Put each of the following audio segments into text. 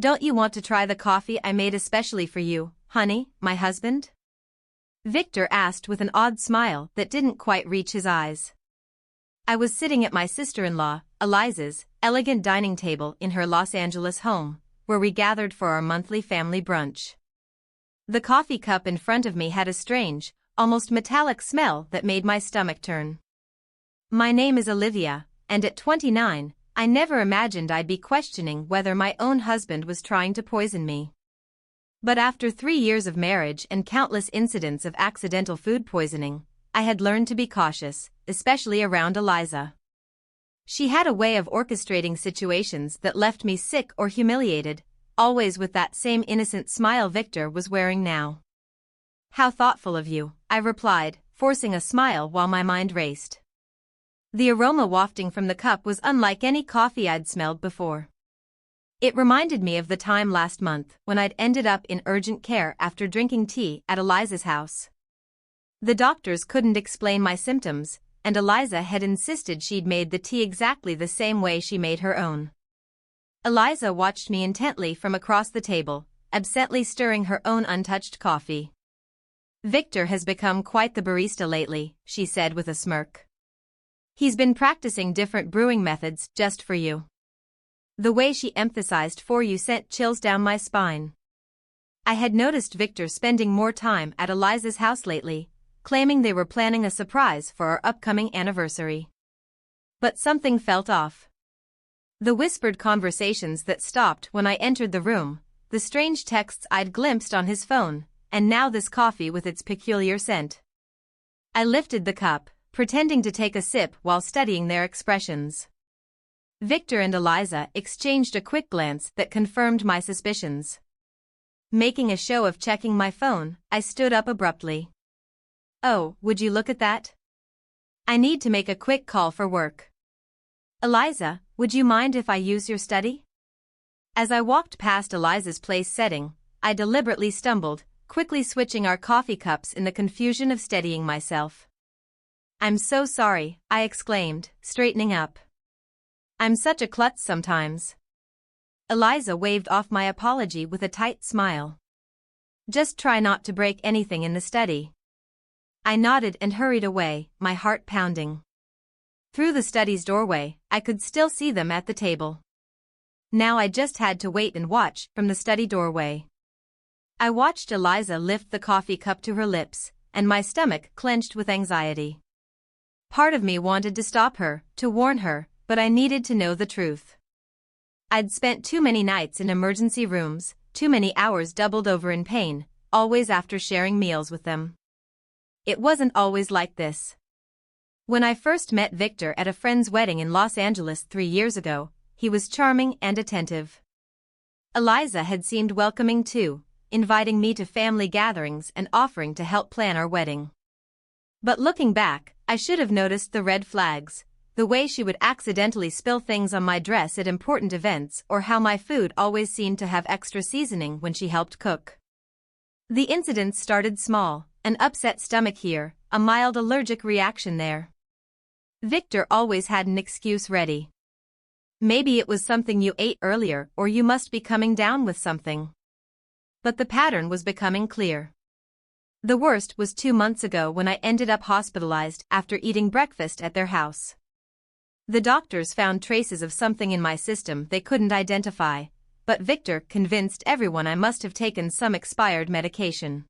Don't you want to try the coffee I made especially for you, honey, my husband? Victor asked with an odd smile that didn't quite reach his eyes. I was sitting at my sister-in-law, Eliza's, elegant dining table in her Los Angeles home, where we gathered for our monthly family brunch. The coffee cup in front of me had a strange, almost metallic smell that made my stomach turn. My name is Olivia, and at 29, I never imagined I'd be questioning whether my own husband was trying to poison me. But after 3 years of marriage and countless incidents of accidental food poisoning, I had learned to be cautious, especially around Eliza. She had a way of orchestrating situations that left me sick or humiliated, always with that same innocent smile Victor was wearing now. How thoughtful of you, I replied, forcing a smile while my mind raced. The aroma wafting from the cup was unlike any coffee I'd smelled before. It reminded me of the time last month when I'd ended up in urgent care after drinking tea at Eliza's house. The doctors couldn't explain my symptoms, and Eliza had insisted she'd made the tea exactly the same way she made her own. Eliza watched me intently from across the table, absently stirring her own untouched coffee. Victor has become quite the barista lately, she said with a smirk. He's been practicing different brewing methods just for you. The way she emphasized "for you" sent chills down my spine. I had noticed Victor spending more time at Eliza's house lately, claiming they were planning a surprise for our upcoming anniversary. But something felt off. The whispered conversations that stopped when I entered the room, the strange texts I'd glimpsed on his phone, and now this coffee with its peculiar scent. I lifted the cup, pretending to take a sip while studying their expressions. Victor and Eliza exchanged a quick glance that confirmed my suspicions. Making a show of checking my phone, I stood up abruptly. Oh, would you look at that? I need to make a quick call for work. Eliza, would you mind if I use your study? As I walked past Eliza's place setting, I deliberately stumbled, quickly switching our coffee cups in the confusion of steadying myself. I'm so sorry, I exclaimed, straightening up. I'm such a klutz sometimes. Eliza waved off my apology with a tight smile. Just try not to break anything in the study. I nodded and hurried away, my heart pounding. Through the study's doorway, I could still see them at the table. Now I just had to wait and watch from the study doorway. I watched Eliza lift the coffee cup to her lips, and my stomach clenched with anxiety. Part of me wanted to stop her, to warn her, but I needed to know the truth. I'd spent too many nights in emergency rooms, too many hours doubled over in pain, always after sharing meals with them. It wasn't always like this. When I first met Victor at a friend's wedding in Los Angeles 3 years ago, he was charming and attentive. Eliza had seemed welcoming too, inviting me to family gatherings and offering to help plan our wedding. But looking back, I should have noticed the red flags, the way she would accidentally spill things on my dress at important events or how my food always seemed to have extra seasoning when she helped cook. The incidents started small, an upset stomach here, a mild allergic reaction there. Victor always had an excuse ready. Maybe it was something you ate earlier or you must be coming down with something. But the pattern was becoming clear. The worst was 2 months ago when I ended up hospitalized after eating breakfast at their house. The doctors found traces of something in my system they couldn't identify, but Victor convinced everyone I must have taken some expired medication.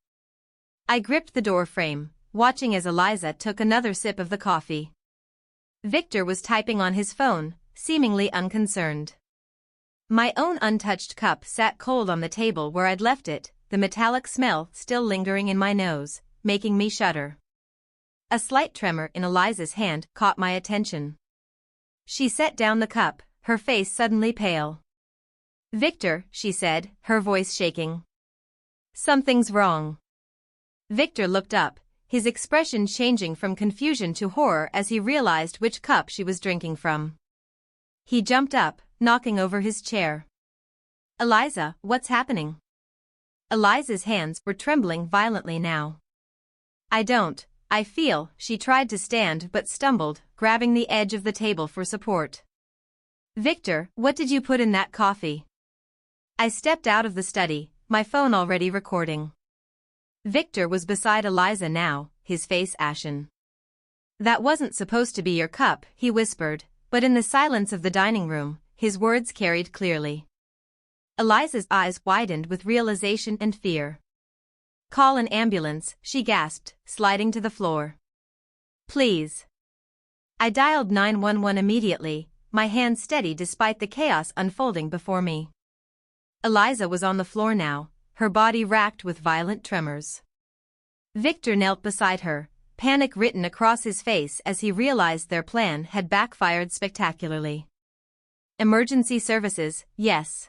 I gripped the door frame, watching as Eliza took another sip of the coffee. Victor was typing on his phone, seemingly unconcerned. My own untouched cup sat cold on the table where I'd left it, the metallic smell still lingering in my nose, making me shudder. A slight tremor in Eliza's hand caught my attention. She set down the cup, her face suddenly pale. "Victor," she said, her voice shaking. "Something's wrong." Victor looked up, his expression changing from confusion to horror as he realized which cup she was drinking from. He jumped up, knocking over his chair. "Eliza, what's happening?" Eliza's hands were trembling violently now. I feel," she tried to stand but stumbled, grabbing the edge of the table for support. "Victor, what did you put in that coffee?" I stepped out of the study, my phone already recording. Victor was beside Eliza now, his face ashen. "That wasn't supposed to be your cup," he whispered, but in the silence of the dining room, his words carried clearly. Eliza's eyes widened with realization and fear. "Call an ambulance," she gasped, sliding to the floor. "Please." I dialed 911 immediately, my hands steady despite the chaos unfolding before me. Eliza was on the floor now, her body racked with violent tremors. Victor knelt beside her, panic written across his face as he realized their plan had backfired spectacularly. "Emergency services, yes.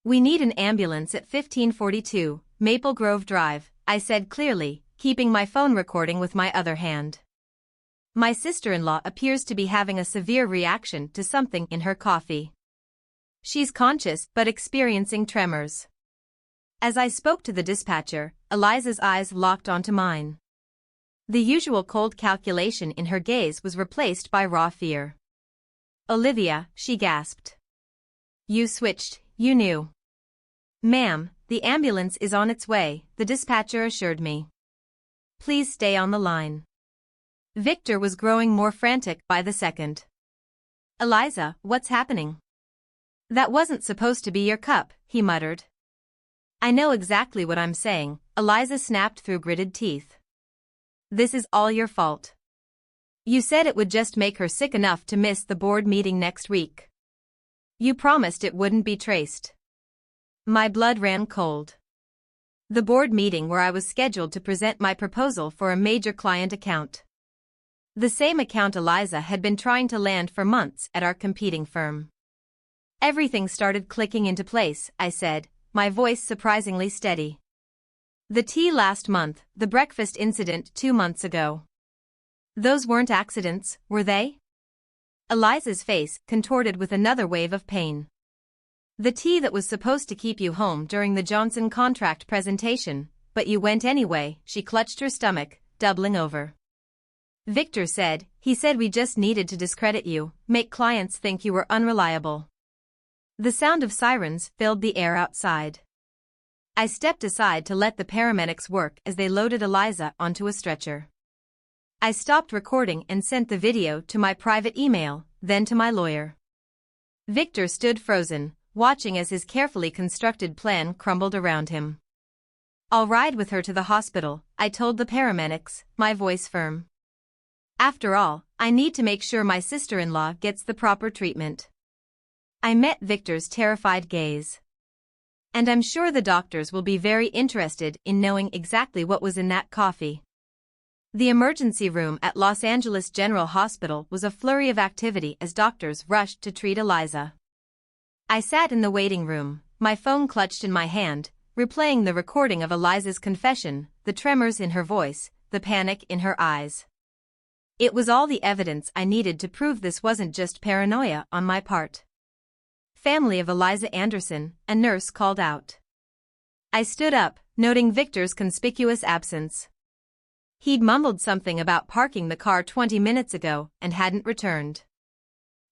We need an ambulance at 1542, Maple Grove Drive," I said clearly, keeping my phone recording with my other hand. "My sister-in-law appears to be having a severe reaction to something in her coffee. She's conscious but experiencing tremors." As I spoke to the dispatcher, Eliza's eyes locked onto mine. The usual cold calculation in her gaze was replaced by raw fear. "Olivia," she gasped. "You switched, you knew." "Ma'am, the ambulance is on its way," the dispatcher assured me. "Please stay on the line." Victor was growing more frantic by the second. "Eliza, what's happening?" "That wasn't supposed to be your cup," he muttered. "I know exactly what I'm saying," Eliza snapped through gritted teeth. "This is all your fault. You said it would just make her sick enough to miss the board meeting next week. You promised it wouldn't be traced." My blood ran cold. The board meeting where I was scheduled to present my proposal for a major client account. The same account Eliza had been trying to land for months at our competing firm. Everything started clicking into place, I said, my voice surprisingly steady. "The tea last month, the breakfast incident 2 months ago. Those weren't accidents, were they?" Eliza's face contorted with another wave of pain. "The tea that was supposed to keep you home during the Johnson contract presentation, but you went anyway," she clutched her stomach, doubling over. "Victor said, he said we just needed to discredit you, make clients think you were unreliable." The sound of sirens filled the air outside. I stepped aside to let the paramedics work as they loaded Eliza onto a stretcher. I stopped recording and sent the video to my private email, then to my lawyer. Victor stood frozen, watching as his carefully constructed plan crumbled around him. "I'll ride with her to the hospital," I told the paramedics, my voice firm. "After all, I need to make sure my sister-in-law gets the proper treatment." I met Victor's terrified gaze. "And I'm sure the doctors will be very interested in knowing exactly what was in that coffee." The emergency room at Los Angeles General Hospital was a flurry of activity as doctors rushed to treat Eliza. I sat in the waiting room, my phone clutched in my hand, replaying the recording of Eliza's confession, the tremors in her voice, the panic in her eyes. It was all the evidence I needed to prove this wasn't just paranoia on my part. "Family of Eliza Anderson," a nurse called out. I stood up, noting Victor's conspicuous absence. He'd mumbled something about parking the car 20 minutes ago and hadn't returned.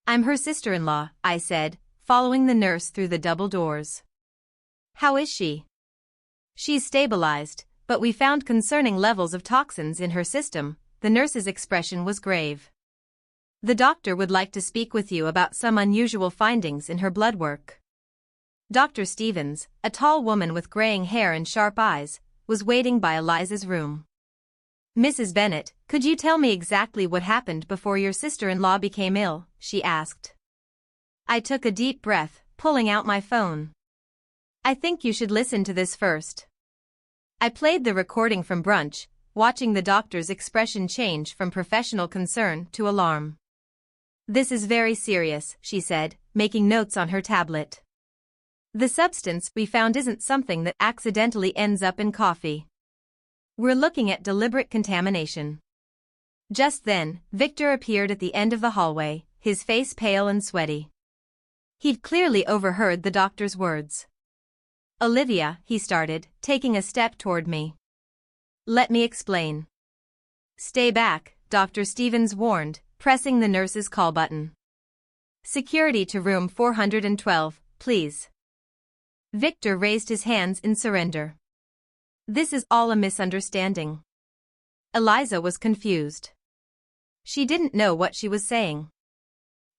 "I'm her sister-in-law," I said, following the nurse through the double doors. "How is she?" "She's stabilized, but we found concerning levels of toxins in her system." The nurse's expression was grave. "The doctor would like to speak with you about some unusual findings in her blood work." Dr. Stevens, a tall woman with graying hair and sharp eyes, was waiting by Eliza's room. "Mrs. Bennett, could you tell me exactly what happened before your sister-in-law became ill?" she asked. I took a deep breath, pulling out my phone. "I think you should listen to this first." I played the recording from brunch, watching the doctor's expression change from professional concern to alarm. "This is very serious," she said, making notes on her tablet. "The substance we found isn't something that accidentally ends up in coffee. We're looking at deliberate contamination." Just then, Victor appeared at the end of the hallway, his face pale and sweaty. He'd clearly overheard the doctor's words. "Olivia," he started, taking a step toward me. "Let me explain." "Stay back," Dr. Stevens warned, pressing the nurse's call button. "Security to room 412, please." Victor raised his hands in surrender. This is all a misunderstanding. Eliza was confused. She didn't know what she was saying.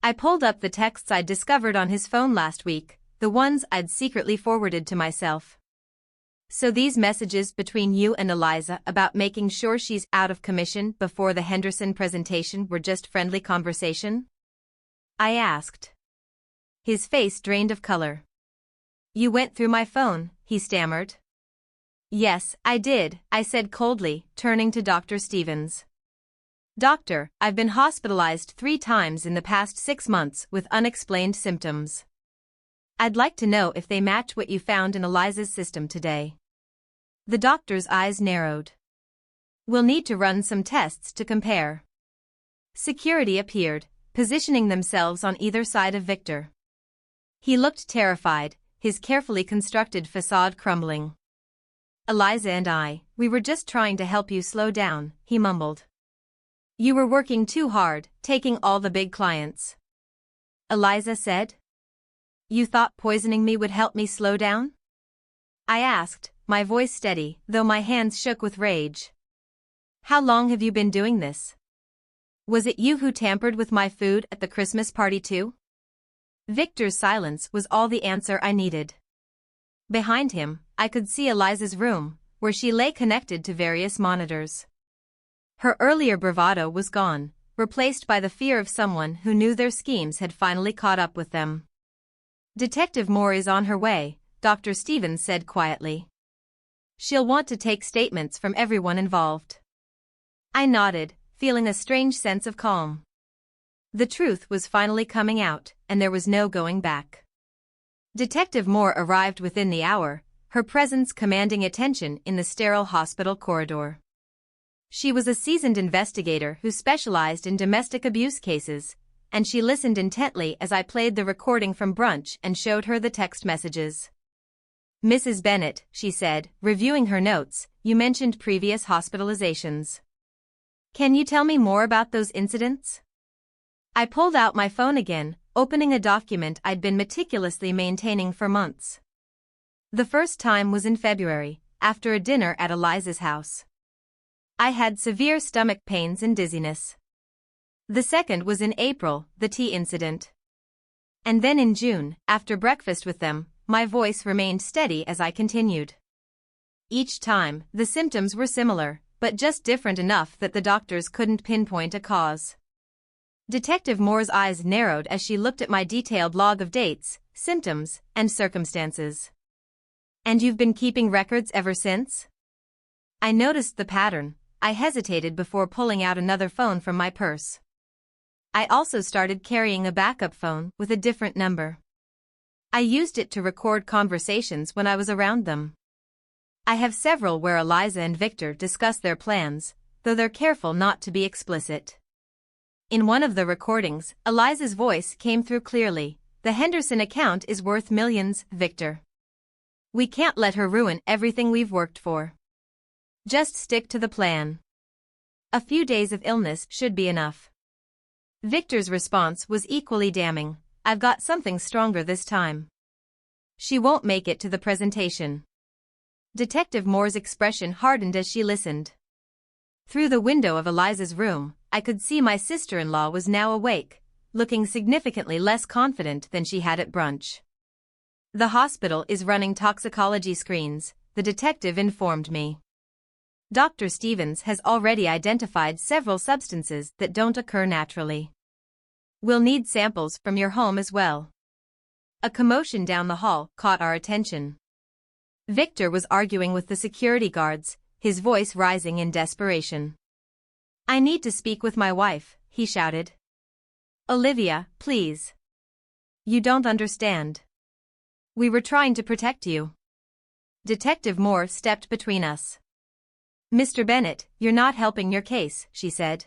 I pulled up the texts I'd discovered on his phone last week, the ones I'd secretly forwarded to myself. So these messages between you and Eliza about making sure she's out of commission before the Henderson presentation were just friendly conversation? I asked. His face drained of color. You went through my phone, he stammered. Yes, I did, I said coldly, turning to Dr. Stevens. Doctor, I've been hospitalized 3 times in the past 6 months with unexplained symptoms. I'd like to know if they match what you found in Eliza's system today. The doctor's eyes narrowed. We'll need to run some tests to compare. Security appeared, positioning themselves on either side of Victor. He looked terrified, his carefully constructed facade crumbling. Eliza and we were just trying to help you slow down, he mumbled. You were working too hard, taking all the big clients. Eliza said. You thought poisoning me would help me slow down? I asked, my voice steady, though my hands shook with rage. How long have you been doing this? Was it you who tampered with my food at the Christmas party too? Victor's silence was all the answer I needed. Behind him, I could see Eliza's room, where she lay connected to various monitors. Her earlier bravado was gone, replaced by the fear of someone who knew their schemes had finally caught up with them. Detective Moore is on her way, Dr. Stevens said quietly. She'll want to take statements from everyone involved. I nodded, feeling a strange sense of calm. The truth was finally coming out, and there was no going back. Detective Moore arrived within the hour, her presence commanding attention in the sterile hospital corridor. She was a seasoned investigator who specialized in domestic abuse cases, and she listened intently as I played the recording from brunch and showed her the text messages. Mrs. Bennett, she said, reviewing her notes, you mentioned previous hospitalizations. Can you tell me more about those incidents? I pulled out my phone again, opening a document I'd been meticulously maintaining for months. The first time was in February, after a dinner at Eliza's house. I had severe stomach pains and dizziness. The second was in April, the tea incident. And then in June, after breakfast with them, my voice remained steady as I continued. Each time, the symptoms were similar, but just different enough that the doctors couldn't pinpoint a cause. Detective Moore's eyes narrowed as she looked at my detailed log of dates, symptoms, and circumstances. And you've been keeping records ever since? I noticed the pattern. I hesitated before pulling out another phone from my purse. I also started carrying a backup phone with a different number. I used it to record conversations when I was around them. I have several where Eliza and Victor discuss their plans, though they're careful not to be explicit. In one of the recordings, Eliza's voice came through clearly. The Henderson account is worth millions, Victor. We can't let her ruin everything we've worked for. Just stick to the plan. A few days of illness should be enough. Victor's response was equally damning. I've got something stronger this time. She won't make it to the presentation. Detective Moore's expression hardened as she listened. Through the window of Eliza's room, I could see my sister-in-law was now awake, looking significantly less confident than she had at brunch. The hospital is running toxicology screens, the detective informed me. Dr. Stevens has already identified several substances that don't occur naturally. We'll need samples from your home as well. A commotion down the hall caught our attention. Victor was arguing with the security guards, his voice rising in desperation. I need to speak with my wife, he shouted. Olivia, please. You don't understand. We were trying to protect you. Detective Moore stepped between us. Mr. Bennett, you're not helping your case, she said.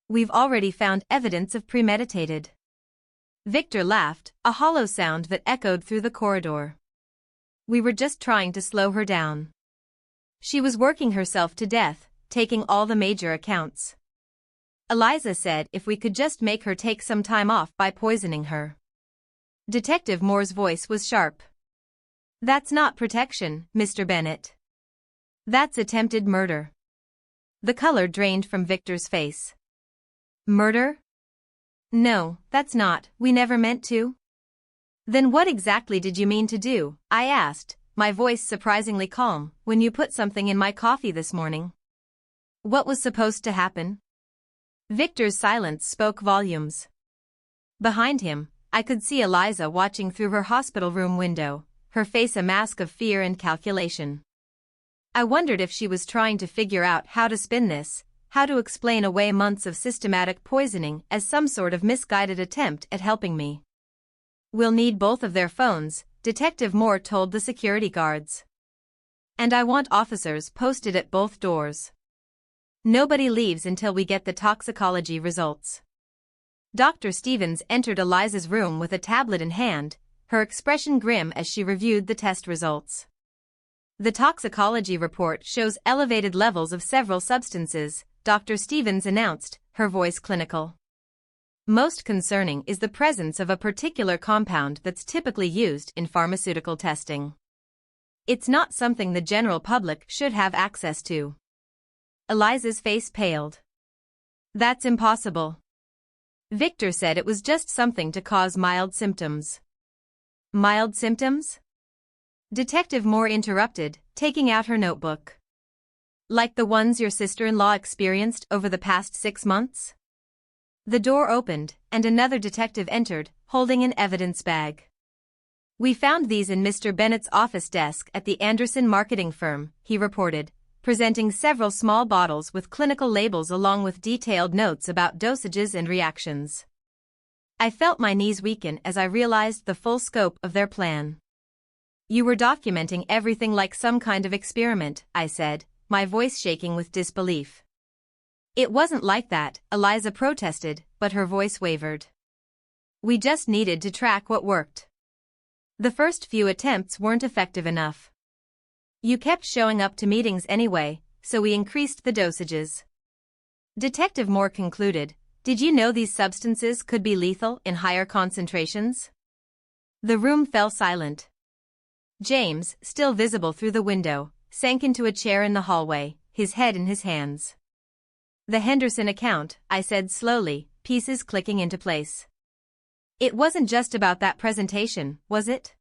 We've already found evidence of premeditated. Victor laughed, a hollow sound that echoed through the corridor. We were just trying to slow her down. She was working herself to death, taking all the major accounts. Eliza said if we could just make her take some time off by poisoning her. Detective Moore's voice was sharp. That's not protection, Mr. Bennett. That's attempted murder. The color drained from Victor's face. Murder? No, that's not, we never meant to. Then what exactly did you mean to do? I asked, my voice surprisingly calm, when you put something in my coffee this morning. What was supposed to happen? Victor's silence spoke volumes. Behind him, I could see Eliza watching through her hospital room window, her face a mask of fear and calculation. I wondered if she was trying to figure out how to spin this, how to explain away months of systematic poisoning as some sort of misguided attempt at helping me. We'll need both of their phones, Detective Moore told the security guards. And I want officers posted at both doors. Nobody leaves until we get the toxicology results. Dr. Stevens entered Eliza's room with a tablet in hand, her expression grim as she reviewed the test results. The toxicology report shows elevated levels of several substances, Dr. Stevens announced, her voice clinical. Most concerning is the presence of a particular compound that's typically used in pharmaceutical testing. It's not something the general public should have access to. Eliza's face paled. That's impossible. Victor said it was just something to cause mild symptoms. Mild symptoms? Detective Moore interrupted, taking out her notebook. Like the ones your sister-in-law experienced over the past 6 months? The door opened, and another detective entered, holding an evidence bag. We found these in Mr. Bennett's office desk at the Anderson marketing firm, he reported, presenting several small bottles with clinical labels along with detailed notes about dosages and reactions. I felt my knees weaken as I realized the full scope of their plan. You were documenting everything like some kind of experiment, I said, my voice shaking with disbelief. It wasn't like that, Eliza protested, but her voice wavered. We just needed to track what worked. The first few attempts weren't effective enough. You kept showing up to meetings anyway, so we increased the dosages. Detective Moore concluded, did you know these substances could be lethal in higher concentrations? The room fell silent. James, still visible through the window, sank into a chair in the hallway, his head in his hands. The Henderson account, I said slowly, pieces clicking into place. It wasn't just about that presentation, was it?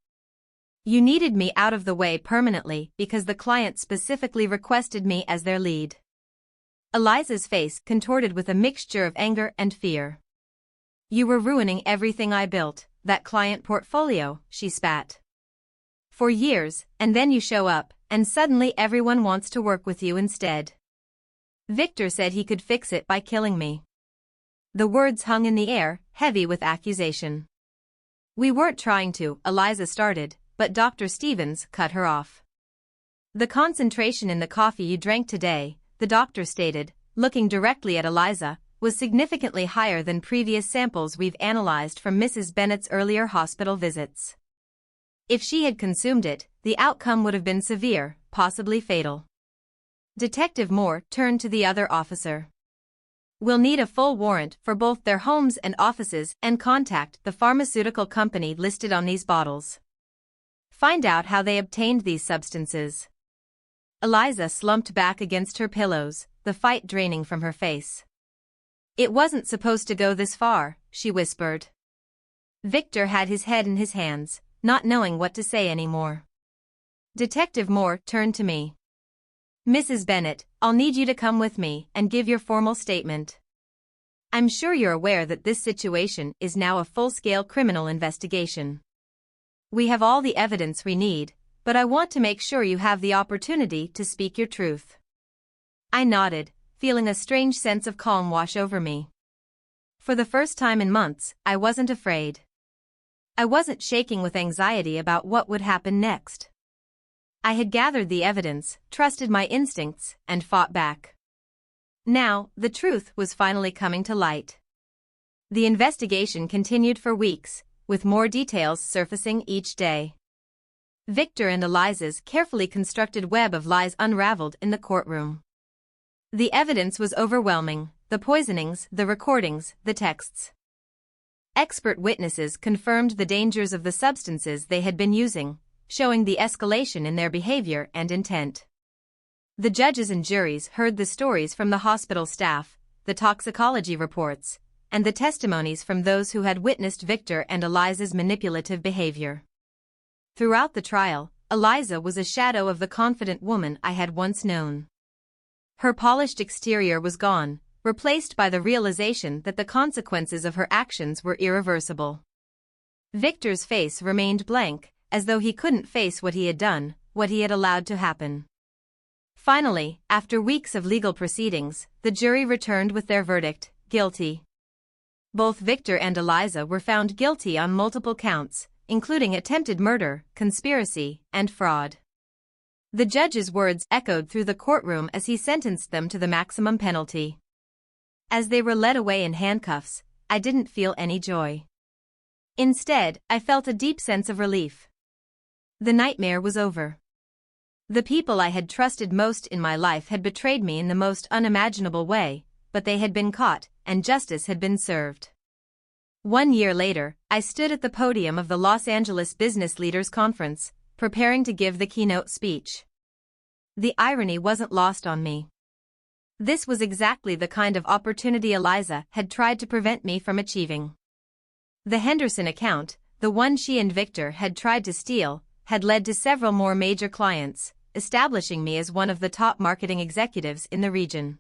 You needed me out of the way permanently because the client specifically requested me as their lead. Eliza's face contorted with a mixture of anger and fear. You were ruining everything I built, that client portfolio, she spat. For years, and then you show up, and suddenly everyone wants to work with you instead. Victor said he could fix it by killing me. The words hung in the air, heavy with accusation. We weren't trying to, Eliza started, but Dr. Stevens cut her off. The concentration in the coffee you drank today, the doctor stated, looking directly at Eliza, was significantly higher than previous samples we've analyzed from Mrs. Bennett's earlier hospital visits. If she had consumed it, the outcome would have been severe, possibly fatal. Detective Moore turned to the other officer. We'll need a full warrant for both their homes and offices and contact the pharmaceutical company listed on these bottles. Find out how they obtained these substances. Eliza slumped back against her pillows, the fight draining from her face. It wasn't supposed to go this far, she whispered. Victor had his head in his hands, not knowing what to say anymore. Detective Moore turned to me. Mrs. Bennett, I'll need you to come with me and give your formal statement. I'm sure you're aware that this situation is now a full-scale criminal investigation. We have all the evidence we need, but I want to make sure you have the opportunity to speak your truth. I nodded, feeling a strange sense of calm wash over me. For the first time in months, I wasn't afraid. I wasn't shaking with anxiety about what would happen next. I had gathered the evidence, trusted my instincts, and fought back. Now, the truth was finally coming to light. The investigation continued for weeks, with more details surfacing each day. Victor and Eliza's carefully constructed web of lies unraveled in the courtroom. The evidence was overwhelming, the poisonings, the recordings, the texts. Expert witnesses confirmed the dangers of the substances they had been using, showing the escalation in their behavior and intent. The judges and juries heard the stories from the hospital staff, the toxicology reports, and the testimonies from those who had witnessed Victor and Eliza's manipulative behavior. Throughout the trial, Eliza was a shadow of the confident woman I had once known. Her polished exterior was gone, replaced by the realization that the consequences of her actions were irreversible. Victor's face remained blank, as though he couldn't face what he had done, what he had allowed to happen. Finally, after weeks of legal proceedings, the jury returned with their verdict, guilty. Both Victor and Eliza were found guilty on multiple counts, including attempted murder, conspiracy, and fraud. The judge's words echoed through the courtroom as he sentenced them to the maximum penalty. As they were led away in handcuffs, I didn't feel any joy. Instead, I felt a deep sense of relief. The nightmare was over. The people I had trusted most in my life had betrayed me in the most unimaginable way, but they had been caught, and justice had been served. 1 year later, I stood at the podium of the Los Angeles Business Leaders Conference, preparing to give the keynote speech. The irony wasn't lost on me. This was exactly the kind of opportunity Eliza had tried to prevent me from achieving. The Henderson account, the one she and Victor had tried to steal, had led to several more major clients, establishing me as one of the top marketing executives in the region.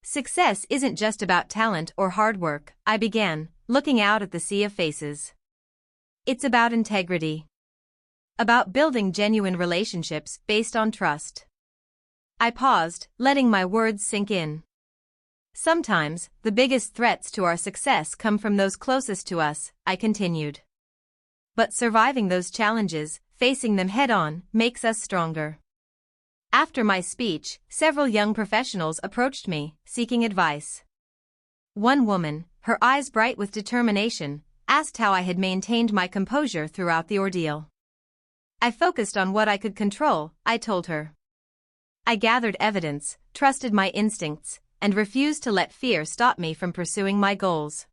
Success isn't just about talent or hard work, I began, looking out at the sea of faces. It's about integrity. About building genuine relationships based on trust. I paused, letting my words sink in. Sometimes, the biggest threats to our success come from those closest to us, I continued. But surviving those challenges, facing them head-on, makes us stronger. After my speech, several young professionals approached me, seeking advice. One woman, her eyes bright with determination, asked how I had maintained my composure throughout the ordeal. I focused on what I could control, I told her. I gathered evidence, trusted my instincts, and refused to let fear stop me from pursuing my goals.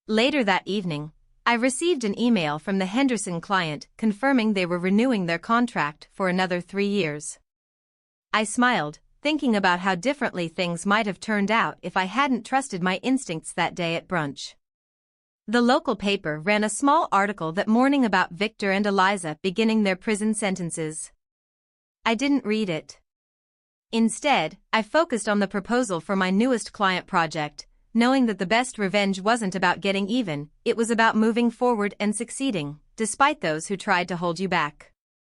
Later that evening, I received an email from the Henderson client confirming they were renewing their contract for another 3 years. I smiled, thinking about how differently things might have turned out if I hadn't trusted my instincts that day at brunch. The local paper ran a small article that morning about Victor and Eliza beginning their prison sentences. I didn't read it. Instead, I focused on the proposal for my newest client project, knowing that the best revenge wasn't about getting even, it was about moving forward and succeeding, despite those who tried to hold you back.